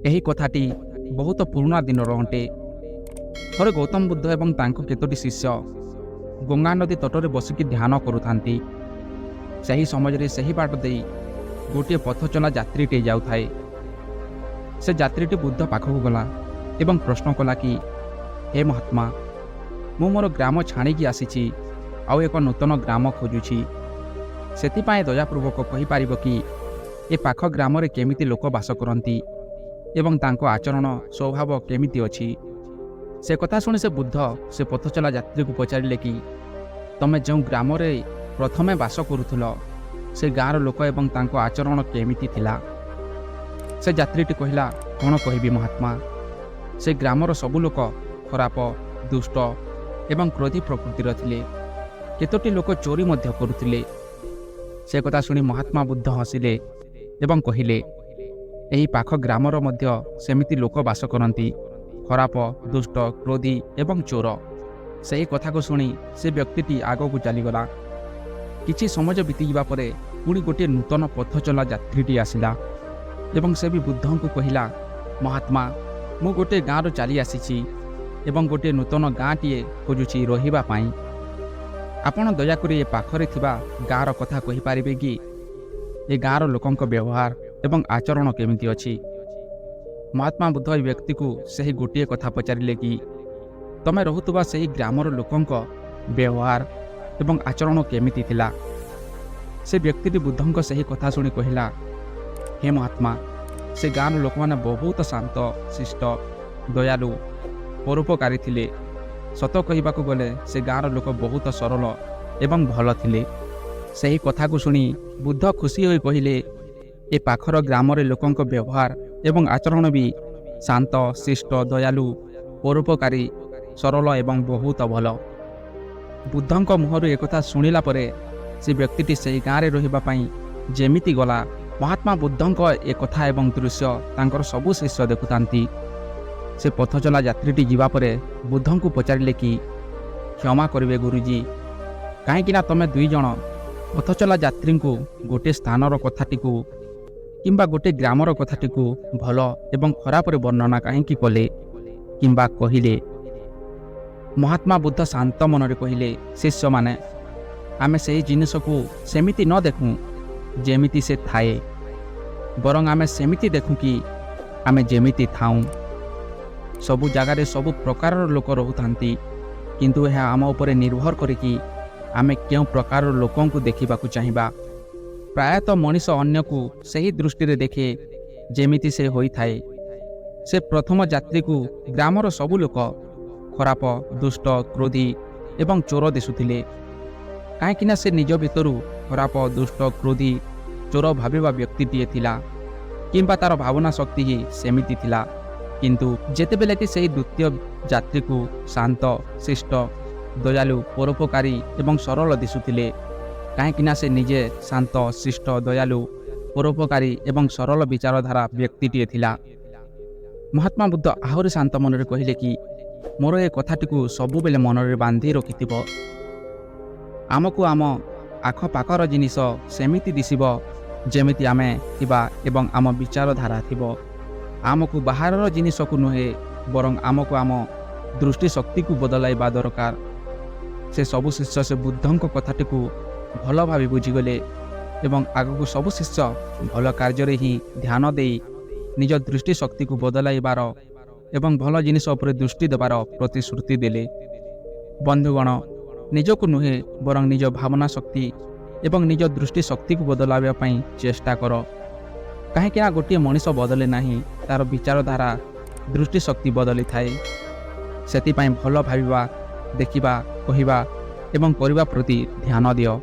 ଏହି କଥାଟି ବହୁତ ପୁରୁଣା ଦିନର ଅଟେ। ଥରେ ଗୌତମ ବୁଦ୍ଧ ଏବଂ ତାଙ୍କ କେତୋଟି ଶିଷ୍ୟ ଗଙ୍ଗା ନଦୀ ତଟରେ ବସିକି ଧ୍ୟାନ କରୁଥାନ୍ତି। ସେହି ସମୟରେ ସେହି ବାଟ ଦେଇ ଗୋଟିଏ ପଥଚଲା ଯାତ୍ରୀଟିଏ ଯାଉଥାଏ। ସେ ଯାତ୍ରୀଟି ବୁଦ୍ଧ ପାଖକୁ ଗଲା ଏବଂ ପ୍ରଶ୍ନ କଲା କି, ହେ ମହାତ୍ମା, ମୁଁ ମୋର ଗ୍ରାମ ଛାଣିକି ଆସିଛି, ଆଉ ଏକ ନୂତନ ଗ୍ରାମ ଖୋଜୁଛି। ସେଥିପାଇଁ ଦୟାପୂର୍ବକ କହିପାରିବ କି ଏ ପାଖ ଗ୍ରାମରେ କେମିତି ଲୋକ ବାସ କରନ୍ତି ଏବଂ ତାଙ୍କ ଆଚରଣ ସ୍ୱଭାବ କେମିତି ଅଛି। ସେ କଥା ଶୁଣି ସେ ବୁଦ୍ଧ ସେ ପଥଚଲା ଯାତ୍ରୀକୁ ପଚାରିଲେ କି, ତମେ ଯେଉଁ ଗ୍ରାମରେ ପ୍ରଥମେ ବାସ କରୁଥିଲ ସେ ଗାଁର ଲୋକ ଏବଂ ତାଙ୍କ ଆଚରଣ କେମିତି ଥିଲା? ସେ ଯାତ୍ରୀଟି କହିଲା, କ'ଣ କହିବି ମହାତ୍ମା, ସେ ଗ୍ରାମର ସବୁ ଲୋକ ଖରାପ, ଦୁଷ୍ଟ ଏବଂ କ୍ରୋଧୀ ପ୍ରକୃତିର ଥିଲେ। କେତୋଟି ଲୋକ ଚୋରି ମଧ୍ୟ କରୁଥିଲେ। ସେ କଥା ଶୁଣି ମହାତ୍ମା ବୁଦ୍ଧ ହସିଲେ ଏବଂ କହିଲେ, ଏହି ପାଖ ଗ୍ରାମର ମଧ୍ୟ ସେମିତି ଲୋକ ବାସ କରନ୍ତି, ଖରାପ, ଦୁଷ୍ଟ, କ୍ରୋଧୀ ଏବଂ ଚୋର। ସେହି କଥାକୁ ଶୁଣି ସେ ବ୍ୟକ୍ତିଟି ଆଗକୁ ଚାଲିଗଲା। କିଛି ସମୟ ବିତିଯିବା ପରେ ପୁଣି ଗୋଟିଏ ନୂତନ ପଥଚଲା ଯାତ୍ରୀଟି ଆସିଲା ଏବଂ ସେ ବି ବୁଦ୍ଧଙ୍କୁ କହିଲା, ମହାତ୍ମା, ମୁଁ ଗୋଟିଏ ଗାଁରୁ ଚାଲି ଆସିଛି ଏବଂ ଗୋଟିଏ ନୂତନ ଗାଁଟିଏ ଖୋଜୁଛି ରହିବା ପାଇଁ। ଆପଣ ଦୟାକରି ଏ ପାଖରେ ଥିବା ଗାଁର କଥା କହିପାରିବେ କି? ଏ ଗାଁର ଲୋକଙ୍କ ବ୍ୟବହାର ଏବଂ ଆଚରଣ କେମିତି ଅଛି? ମହାତ୍ମା ବୁଦ୍ଧ ଏ ବ୍ୟକ୍ତିକୁ ସେହି ଗୋଟିଏ କଥା ପଚାରିଲେ କି, ତମେ ରହୁଥିବା ସେହି ଗ୍ରାମର ଲୋକଙ୍କ ବ୍ୟବହାର ଏବଂ ଆଚରଣ କେମିତି ଥିଲା? ସେ ବ୍ୟକ୍ତିଟି ବୁଦ୍ଧଙ୍କ ସେହି କଥା ଶୁଣି କହିଲା, ହେ ମହାତ୍ମା, ସେ ଗାଁର ଲୋକମାନେ ବହୁତ ଶାନ୍ତ, ଶିଷ୍ଟ, ଦୟାଳୁ, ପରୋପକାରୀ ଥିଲେ। ସତ କହିବାକୁ ଗଲେ ସେ ଗାଁର ଲୋକ ବହୁତ ସରଳ ଏବଂ ଭଲ ଥିଲେ। ସେହି କଥାକୁ ଶୁଣି ବୁଦ୍ଧ ଖୁସି ହୋଇ କହିଲେ, ଏ ପାଖର ଗ୍ରାମରେ ଲୋକଙ୍କ ବ୍ୟବହାର ଏବଂ ଆଚରଣ ବି ଶାନ୍ତ, ଶିଷ୍ଟ, ଦୟାଳୁ, ପରୋପକାରୀ, ସରଳ ଏବଂ ବହୁତ ଭଲ। ବୁଦ୍ଧଙ୍କ ମୁହଁରୁ ଏକଥା ଶୁଣିଲା ପରେ ସେ ବ୍ୟକ୍ତିଟି ସେହି ଗାଁରେ ରହିବା ପାଇଁ ଯେମିତି ଗଲା, ମହାତ୍ମା ବୁଦ୍ଧଙ୍କ ଏକଥା ଏବଂ ଦୃଶ୍ୟ ତାଙ୍କର ସବୁ ଶିଷ୍ୟ ଦେଖୁଥାନ୍ତି। ସେ ପଥଚଲା ଯାତ୍ରୀଟି ଯିବା ପରେ ବୁଦ୍ଧଙ୍କୁ ପଚାରିଲେ କି, କ୍ଷମା କରିବେ ଗୁରୁଜୀ, କାହିଁକିନା ତମେ ଦୁଇଜଣ ପଥଚଲା ଯାତ୍ରୀଙ୍କୁ ଗୋଟିଏ ସ୍ଥାନର କଥାଟିକୁ କିମ୍ବା ଗୋଟିଏ ଗ୍ରାମର କଥାଟିକୁ ଭଲ ଏବଂ ଖରାପରେ ବର୍ଣ୍ଣନା କାହିଁକି କଲେ କିମ୍ବା କହିଲେ? ମହାତ୍ମା ବୁଦ୍ଧ ଶାନ୍ତ ମନରେ କହିଲେ, ଶିଷ୍ୟମାନେ, ଆମେ ସେହି ଜିନିଷକୁ ସେମିତି ନ ଦେଖୁଁ ଯେମିତି ସେ ଥାଏ, ବରଂ ଆମେ ସେମିତି ଦେଖୁଁ କି ଆମେ ଯେମିତି ଥାଉଁ। ସବୁ ଜାଗାରେ ସବୁ ପ୍ରକାରର ଲୋକ ରହୁଥାନ୍ତି, କିନ୍ତୁ ଏହା ଆମ ଉପରେ ନିର୍ଭର କରିକି ଆମେ କେଉଁ ପ୍ରକାରର ଲୋକଙ୍କୁ ଦେଖିବାକୁ ଚାହିଁବା। ପ୍ରାୟତଃ ମଣିଷ ଅନ୍ୟକୁ ସେହି ଦୃଷ୍ଟିରେ ଦେଖେ ଯେମିତି ସେ ହୋଇଥାଏ। ସେ ପ୍ରଥମ ଯାତ୍ରୀକୁ ଗ୍ରାମର ସବୁ ଲୋକ ଖରାପ, ଦୁଷ୍ଟ, କ୍ରୋଧୀ ଏବଂ ଚୋର ଦିଶୁଥିଲେ, କାହିଁକିନା ସେ ନିଜ ଭିତରୁ ଖରାପ, ଦୁଷ୍ଟ, କ୍ରୋଧୀ, ଚୋର ଭାବିବା ବ୍ୟକ୍ତିଟିଏ ଥିଲା କିମ୍ବା ତା'ର ଭାବନା ଶକ୍ତି ହିଁ ସେମିତି ଥିଲା। କିନ୍ତୁ ଯେତେବେଳେ କି ସେହି ଦ୍ୱିତୀୟ ଯାତ୍ରୀକୁ ଶାନ୍ତ, ଶିଷ୍ଟ, ଦୟାଳୁ, ପରୋପକାରୀ ଏବଂ ସରଳ ଦିଶୁଥିଲେ, କାହିଁକିନା ସେ ନିଜେ ଶାନ୍ତ, ଶିଷ୍ଟ, ଦୟାଳୁ, ପରୋପକାରୀ ଏବଂ ସରଳ ବିଚାରଧାରା ବ୍ୟକ୍ତିଟିଏ ଥିଲା। ମହାତ୍ମା ବୁଦ୍ଧ ଆହୁରି ଶାନ୍ତ ମନରେ କହିଲେ କି, ମୋର ଏ କଥାଟିକୁ ସବୁବେଳେ ମନରେ ବାନ୍ଧି ରଖିଥିବ। ଆମକୁ ଆମ ଆଖପାଖର ଜିନିଷ ସେମିତି ଦିଶିବ ଯେମିତି ଆମେ ଥିବା ଏବଂ ଆମ ବିଚାରଧାରା ଥିବ। ଆମକୁ ବାହାରର ଜିନିଷକୁ ନୁହେଁ, ବରଂ ଆମକୁ ଆମ ଦୃଷ୍ଟି ଶକ୍ତିକୁ ବଦଳାଇବା ଦରକାର। ସେ ସବୁ ଶିଷ୍ୟ ସେ ବୁଦ୍ଧଙ୍କ କଥାଟିକୁ ଭଲ ଭାବେ ବୁଝିଗଲେ ଏବଂ ଆଗକୁ ସବୁ ଶିଷ୍ୟ ଭଲ କାର୍ଯ୍ୟରେ ହିଁ ଧ୍ୟାନ ଦେଇ ନିଜ ଦୃଷ୍ଟି ଶକ୍ତିକୁ ବଦଳାଇବାର ଏବଂ ଭଲ ଜିନିଷ ଉପରେ ଦୃଷ୍ଟି ଦେବାର ପ୍ରତିଶ୍ରୁତି ଦେଲେ। ବନ୍ଧୁଗଣ, ନିଜକୁ ନୁହେଁ ବରଂ ନିଜ ଭାବନା ଶକ୍ତି ଏବଂ ନିଜ ଦୃଷ୍ଟି ଶକ୍ତିକୁ ବଦଳାଇବା ପାଇଁ ଚେଷ୍ଟା କର, କାହିଁକିନା ଗୋଟିଏ ମଣିଷ ବଦଳେ ନାହିଁ, ତା'ର ବିଚାରଧାରା, ଦୃଷ୍ଟି ଶକ୍ତି ବଦଳିଥାଏ। ସେଥିପାଇଁ ଭଲ ଭାବିବା, ଦେଖିବା, କହିବା ଏବଂ କରିବା ପ୍ରତି ଧ୍ୟାନ ଦିଅ।